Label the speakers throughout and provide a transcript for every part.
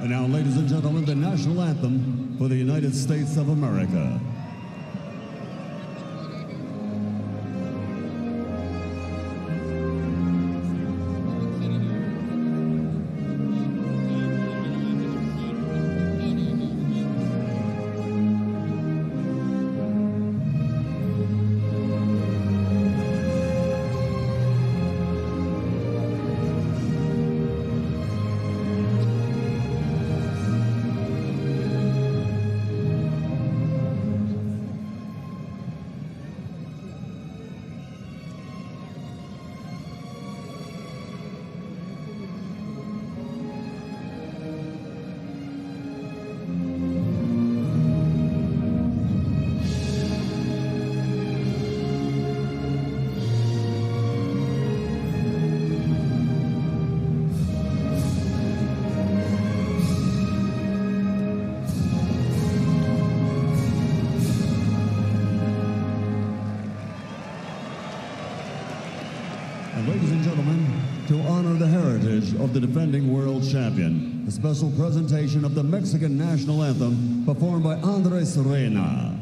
Speaker 1: And now, ladies and gentlemen, the national anthem for the United States of America. Ladies and gentlemen, to honor the heritage of the defending world champion, a special presentation of the Mexican national anthem performed by Andres Reina.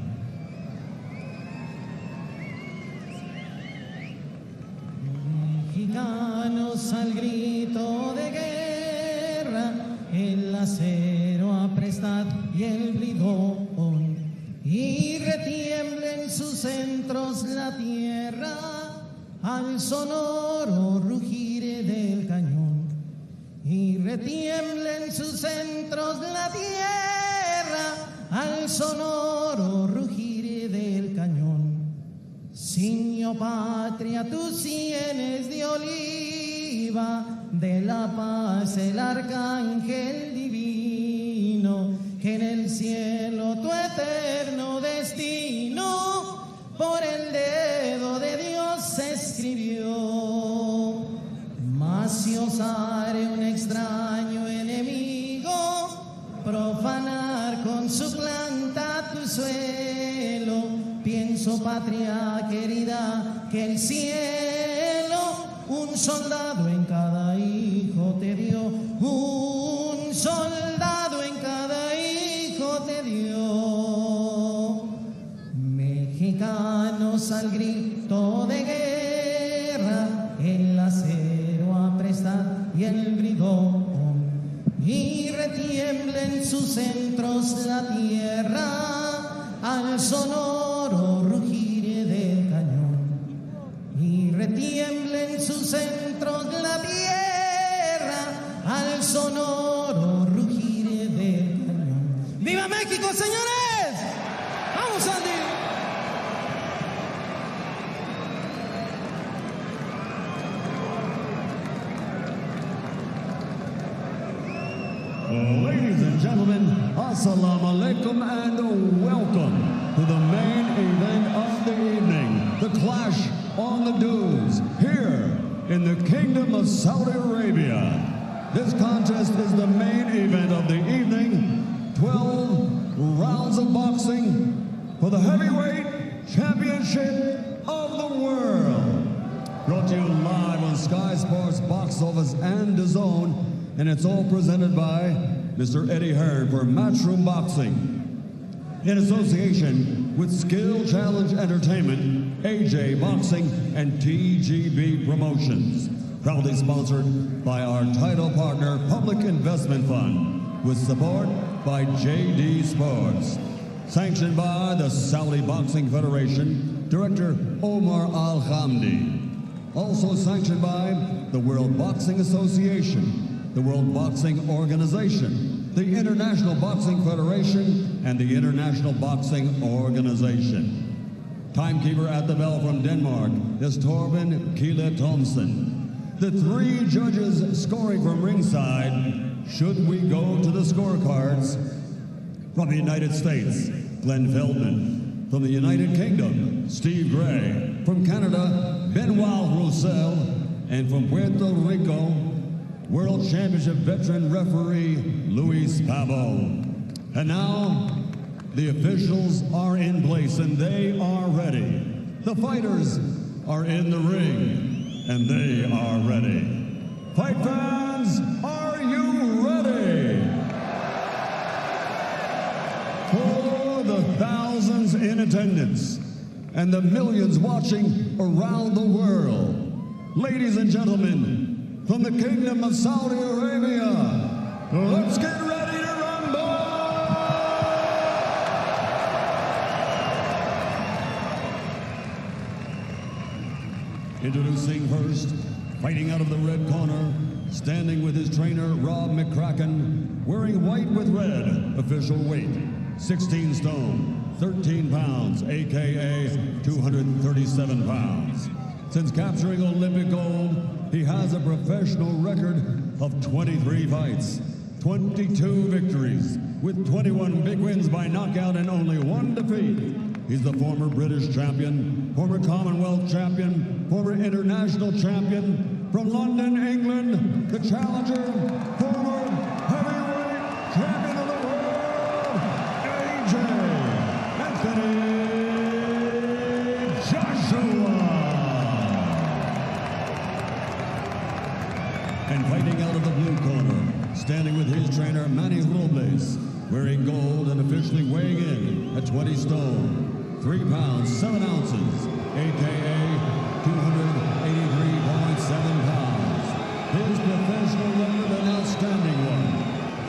Speaker 2: Mexicanos al grito de guerra, el acero aprestad y el bridón, y retiembla en sus centros la tierra al sonoro rugir del cañón, y retiembla en sus centros la tierra al sonoro rugir del cañón. Ciño patria, tus sienes de oliva, de la paz el arcángel divino, que en el cielo tu eterno destino por el dedo de Dios se escribió. Mas si osare un extraño enemigo profanar con su planta tu suelo. Pienso, patria querida, que el cielo un soldado en cada hijo te dio, un soldado en cada hijo te dio. Mexicanos al grito de guerra, el acero aprestar y el bridón, y retiembla en sus centros la tierra al sonoro rugir del cañón, y retiembla en sus centros la tierra al sonoro rugir del cañón. ¡Viva México, señores! ¡Vamos, Andy!
Speaker 1: Ladies and gentlemen, assalamu alaikum and welcome to the main event of the evening, the Clash on the Dunes, here in the Kingdom of Saudi Arabia. This contest is the main event of the evening, 12 rounds of boxing for the heavyweight championship of the world. Brought to you live on Sky Sports Box Office and DAZN, and it's all presented by Mr. Eddie Hearn for Matchroom Boxing, in association with Skill Challenge Entertainment, AJ Boxing, and TGB Promotions. Proudly sponsored by our title partner, Public Investment Fund, with support by JD Sports. Sanctioned by the Saudi Boxing Federation, Director Omar Al-Hamdi. Also sanctioned by the World Boxing Association, the World Boxing Organization, the International Boxing Federation, and the International Boxing Organization. Timekeeper at the bell from Denmark is Torben Kile Thomsen. The three judges scoring from ringside, should we go to the scorecards, from the United States, Glenn Feldman. From the United Kingdom, Steve Gray. From Canada, Benoit Roussel. And from Puerto Rico, World Championship veteran referee Luis Pavo. And now, the officials are in place and they are ready. The fighters are in the ring and they are ready. Fight fans, are you ready? For the thousands in attendance and the millions watching around the world, ladies and gentlemen, from the Kingdom of Saudi Arabia, let's get ready to rumble! Introducing first, fighting out of the red corner, standing with his trainer Rob McCracken, wearing white with red, official weight, 16 stone, 13 pounds, aka 237 pounds. Since capturing Olympic gold, he has a professional record of 23 fights, 22 victories, with 21 big wins by knockout and only 1 defeat. He's the former British champion, former Commonwealth champion, former international champion, from London, England, the challenger, former heavyweight champion of the world, AJ Anthony Joshua. And fighting out of the blue corner, standing with his trainer Manny Robles, wearing gold and officially weighing in at 20 stone, 3 pounds, 7 ounces, aka 283.7 pounds. His professional record, an outstanding one,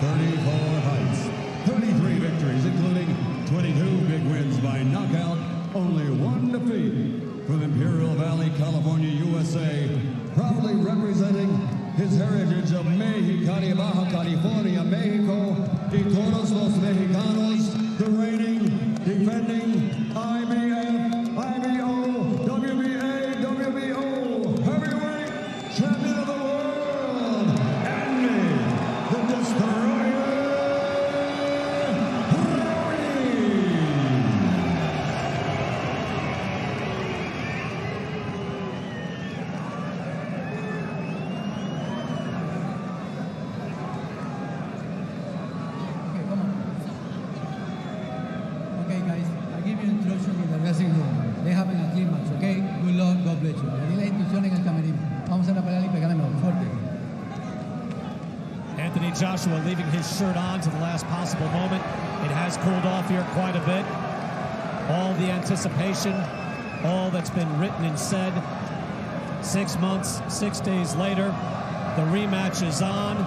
Speaker 1: 34 fights, 33 victories, including 22 big wins by knockout, only 1 defeat. From Imperial Valley, California, USA, proudly representing his heritage of Mexicali, Baja California, Mexico, y todos los mexicanos, the reigning, defending IBF, IBO, WBA, WBO, heavyweight champion of the world, and me, the destroyer,
Speaker 3: pecho. Le di la instrucción en el camerino. Vamos a la pelea y pegámelo fuerte.
Speaker 4: Anthony Joshua leaving his shirt on to the last possible moment. It has cooled off here quite a bit. All the anticipation, all that's been written and said. 6 months, 6 days later, the rematch is on.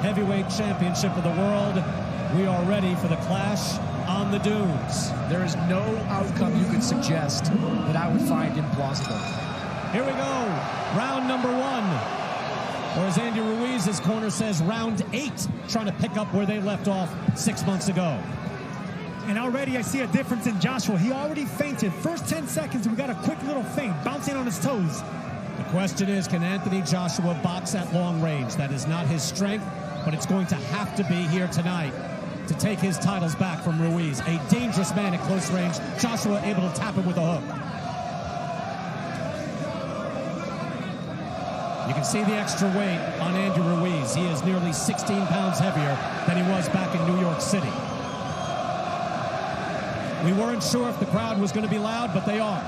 Speaker 4: Heavyweight championship of the world. We are ready for the clash on the dunes.
Speaker 5: There is no outcome you could suggest that I would find implausible.
Speaker 4: Here we go, round number 1. Or as Andy Ruiz's corner says, round 8, trying to pick up where they left off 6 months ago.
Speaker 6: And already I see a difference in Joshua. He already feinted. First 10 seconds, we got a quick little feint, bouncing on his toes.
Speaker 4: The question is, can Anthony Joshua box at long range? That is not his strength, but it's going to have to be here tonight to take his titles back from Ruiz. A dangerous man at close range. Joshua able to tap him with a hook. You can see the extra weight on Andy Ruiz. He is nearly 16 pounds heavier than he was back in New York City. We weren't sure if the crowd was going to be loud, but they are.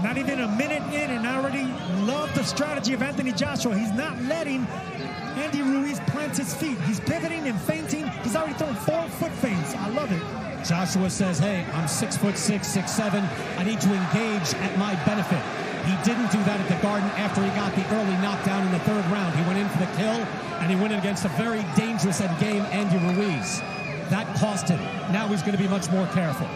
Speaker 6: Not even a minute in, and I already love the strategy of Anthony Joshua. He's not letting Andy Ruiz plant his feet. He's pivoting and feinting. He's already thrown 4 foot feints. I love it.
Speaker 4: Joshua says, hey, I'm 6'6", 6'7". I need to engage at my benefit. He didn't do that at the Garden after he got the early knockdown in the 3rd round. He went in for the kill, and he went in against a very dangerous and game Andy Ruiz. That cost him. Now he's going to be much more careful.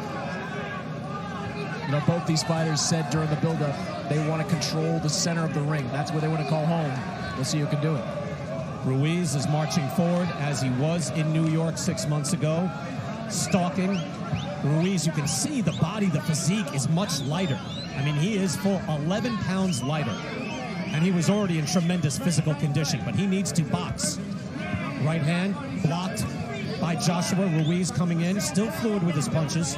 Speaker 5: You know, both these fighters said during the build-up they want to control the center of the ring. That's where they want to call home. We'll see who can do it.
Speaker 4: Ruiz is marching forward as he was in New York 6 months ago, stalking. Ruiz, you can see the body, the physique is much lighter. I mean, he is full 11 pounds lighter, and he was already in tremendous physical condition, but he needs to box. Right hand blocked by Joshua. Ruiz coming in, still fluid with his punches.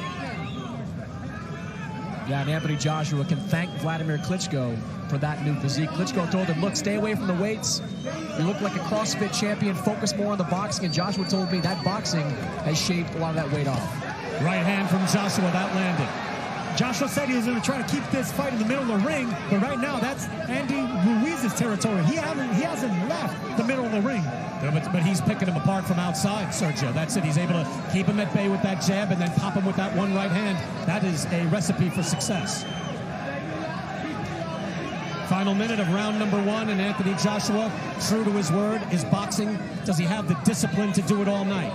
Speaker 5: Yeah, and Anthony Joshua can thank Vladimir Klitschko for that new physique. Klitschko told him, look, stay away from the weights. You look like a CrossFit champion. Focus more on the boxing. And Joshua told me that boxing has shaved a lot of that weight off.
Speaker 4: Right hand from Joshua, that landed.
Speaker 6: Joshua said he was going to try to keep this fight in the middle of the ring, but right now that's Andy Ruiz's territory. He hasn't left the middle of the ring.
Speaker 4: But he's picking him apart from outside, Sergio. That's it. He's able to keep him at bay with that jab and then pop him with that one right hand. That is a recipe for success. Final minute of round number 1, and Anthony Joshua, true to his word, is boxing. Does he have the discipline to do it all night?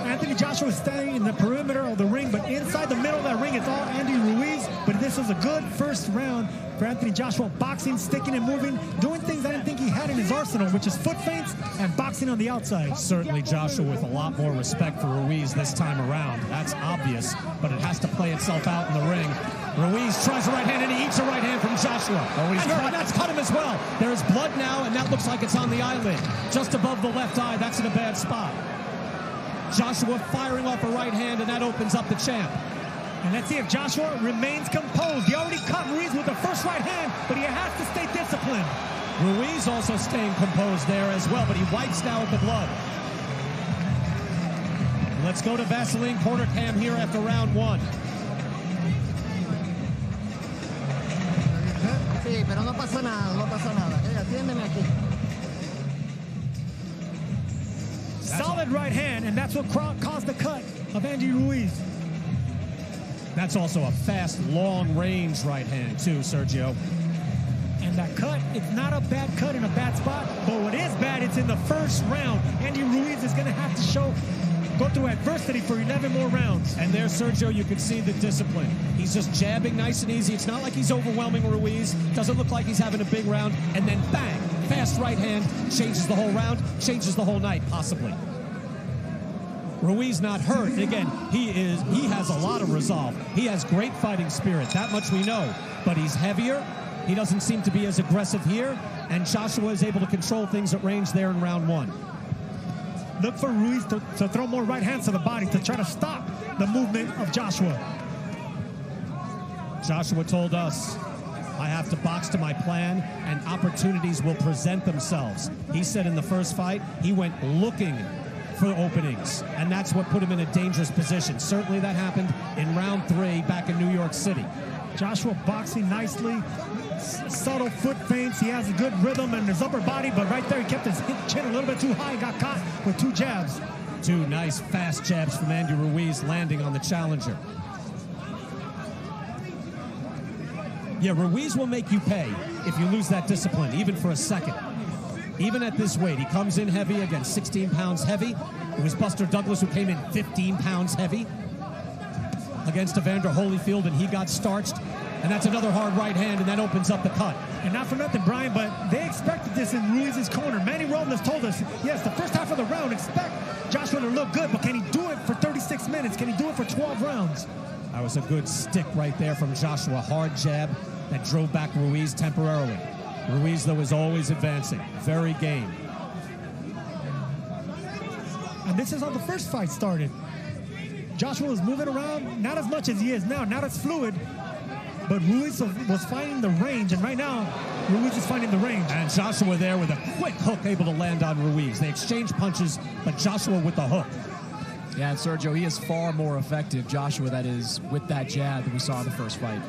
Speaker 6: Anthony Joshua is staying in the perimeter of the ring, but inside the middle of that ring, it's all Andy Ruiz. But this was a good first round for Anthony Joshua. Boxing, sticking and moving, doing things I didn't think he had in his arsenal, which is foot feints and boxing on the outside.
Speaker 4: Certainly Joshua with a lot more respect for Ruiz this time around. That's obvious, but it has to play itself out in the ring. Ruiz tries a right hand, and he eats a right hand from Joshua. And that's cut him as well. There is blood now, and that looks like it's on the eyelid. Just above the left eye, that's in a bad spot. Joshua firing off a right hand, and that opens up the champ.
Speaker 6: And let's see if Joshua remains composed. He already caught Ruiz with the first right hand, but he has to stay disciplined.
Speaker 4: Ruiz also staying composed there as well, but he wipes now with the blood. Let's go to Vaseline corner cam here after round 1.
Speaker 2: Sí, pero no pasa nada, no pasa nada. Atiéndeme aquí.
Speaker 6: Solid right hand, and that's what caused the cut of Andy Ruiz.
Speaker 4: That's also a fast, long-range right hand, too, Sergio.
Speaker 6: And that cut, it's not a bad cut in a bad spot, but what is bad, it's in the first round. Andy Ruiz is going to have to go through adversity for 11 more rounds.
Speaker 4: And there, Sergio, you can see the discipline. He's just jabbing nice and easy. It's not like he's overwhelming Ruiz. Doesn't look like he's having a big round. And then bang, fast right hand, changes the whole round, changes the whole night, possibly. Ruiz not hurt. And again, he has a lot of resolve. He has great fighting spirit. That much we know. But he's heavier. He doesn't seem to be as aggressive here. And Joshua is able to control things at range there in round 1.
Speaker 6: Look for Ruiz to throw more right hands to the body to try to stop the movement of Joshua.
Speaker 4: Joshua told us, I have to box to my plan and opportunities will present themselves. He said in the first fight, he went looking for openings, and that's what put him in a dangerous position. Certainly that happened in round 3 back in New York City.
Speaker 6: Joshua boxing nicely, subtle foot feints. He has a good rhythm in his upper body, but right there he kept his chin a little bit too high and got caught with 2 jabs.
Speaker 4: 2 nice fast jabs from Andy Ruiz landing on the challenger. Yeah, Ruiz will make you pay if you lose that discipline, even for a second. Even at this weight, he comes in heavy, again, 16 pounds heavy. It was Buster Douglas who came in 15 pounds heavy against Evander Holyfield, and he got starched. And that's another hard right hand, and that opens up the cut.
Speaker 6: And not for nothing, Brian, but they expected this in Ruiz's corner. Manny Robles told us, yes, the first half of the round, expect Joshua to look good, but can he do it for 36 minutes? Can he do it for 12 rounds?
Speaker 4: That was a good stick right there from Joshua. Hard jab that drove back Ruiz temporarily. Ruiz, though, is always advancing. Very game.
Speaker 6: And this is how the first fight started. Joshua was moving around, not as much as he is now, not as fluid, but Ruiz was finding the range, and right now, Ruiz is finding the range.
Speaker 4: And Joshua there with a quick hook able to land on Ruiz. They exchange punches, but Joshua with the hook.
Speaker 5: Yeah, and Sergio, he is far more effective, Joshua, that is, with that jab that we saw in the first fight.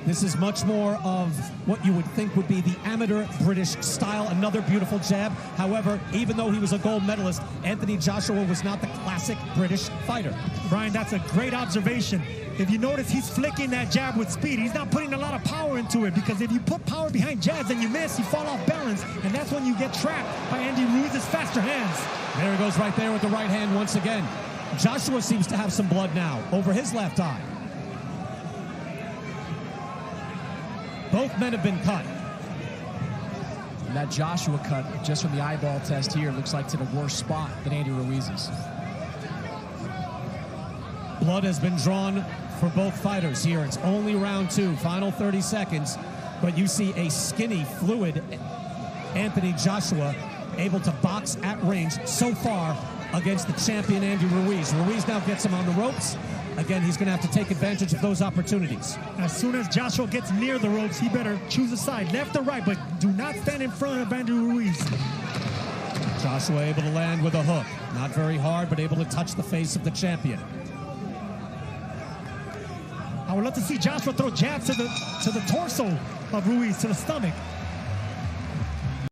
Speaker 4: This is much more of what you would think would be the amateur British style. Another beautiful jab. However, even though he was a gold medalist, Anthony Joshua was not the classic British fighter.
Speaker 6: Brian, that's a great observation. If you notice, he's flicking that jab with speed. He's not putting a lot of power into it, because if you put power behind jabs and you miss, you fall off balance, and that's when you get trapped by Andy Ruiz's faster hands.
Speaker 4: There he goes right there with the right hand once again. Joshua seems to have some blood now over his left eye. Both men have been cut.
Speaker 5: And that Joshua cut, just from the eyeball test here, looks like to the worst spot than Andy Ruiz's.
Speaker 4: Blood has been drawn for both fighters here. It's only round 2, final 30 seconds. But you see a skinny, fluid Anthony Joshua able to box at range so far against the champion Andy Ruiz. Ruiz now gets him on the ropes. Again, he's going to have to take advantage of those opportunities.
Speaker 6: As soon as Joshua gets near the ropes, he better choose a side, left or right, but do not stand in front of Andy Ruiz.
Speaker 4: Joshua able to land with a hook. Not very hard, but able to touch the face of the champion.
Speaker 6: I would love to see Joshua throw jabs to the torso of Ruiz, to the stomach.